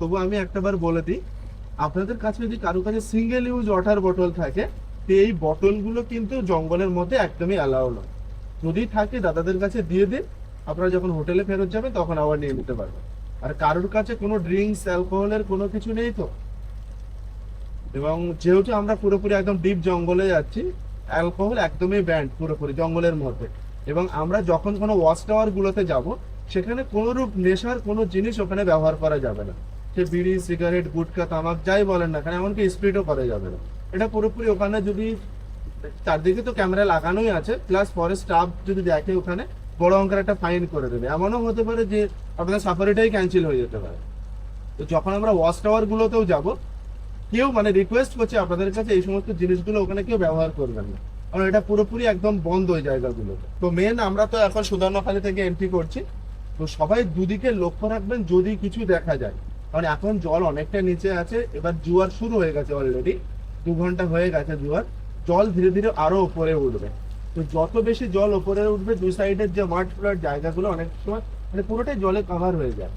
তবু আমি একটাবার বলে দিই, আপনাদের কাছে যদি কারো কাছে সিঙ্গেল ইউজ ওয়াটার বটল থাকে, তো এই বটলগুলো কিন্তু জঙ্গলের মধ্যে একদমই অ্যালাউ নয়। যদি থাকে দাদাদের কাছে দিয়ে দিন, আপনারা যখন হোটেলে ফেরত যাবেন তখন আবার নিয়ে নিতে পারবেন। আর কারোর কাছে কোনো ড্রিঙ্কস অ্যালকোহলের কোনো কিছু নেই তো। এবং যেহেতু আমরা পুরোপুরি একদম ডিপ জঙ্গলে যাচ্ছি, অ্যালকোহল একদমই ব্যান্ড পুরোপুরি জঙ্গলের মধ্যে। এবং আমরা যখন কোনো ওয়াচ টাওয়ার গুলোতে যাব, সেখানে কোনোরূপ নেশার কোনো জিনিস ওখানে ব্যবহার করা যাবে না। সে বিড়ি, সিগারেট, গুটখা, তামাক যাই বলেন না কেন, এমনকি স্প্রিটও করা যাবে না। এটা পুরোপুরি ওখানে যদি চারদিকে তো ক্যামেরা লাগানোই আছে, প্লাস ফরেস্ট স্টাফ যদি দেখে ওখানে, বড় অঙ্কের একটা ফাইন করে দেবে। এমনও হতে পারে যে আপনাদের সাফারিটাই ক্যান্সেল হয়ে যেতে পারে। তো যখন আমরা ওয়াচ টাওয়ার গুলোতেও যাব, কেউ রিকোয়েস্ট করছে আপনাদের কাছে এই সমস্ত জিনিসগুলো ওখানে কেউ ব্যবহার করবেন না, কারণ এটা পুরোপুরি একদম বন্ধ ওই জায়গাগুলো। তো মেন আমরা তো এখন সুধর্ণখালী থেকে এন্ট্রি করছি, তো সবাই দুদিকে লক্ষ্য রাখবেন যদি কিছু দেখা যায়। কারণ এখন জল অনেকটা নিচে আছে, এবার জোয়ার শুরু হয়ে গেছে অলরেডি, 2 ঘন্টা হয়ে গেছে জোয়ার। জল ধীরে ধীরে আরো উপরে উঠবে। তো যত বেশি জল উপরে উঠবে, দুই সাইডের যে মাঠ ফ্লোর জায়গাগুলো অনেক সময় পুরোটাই জলে কভার হয়ে যায়।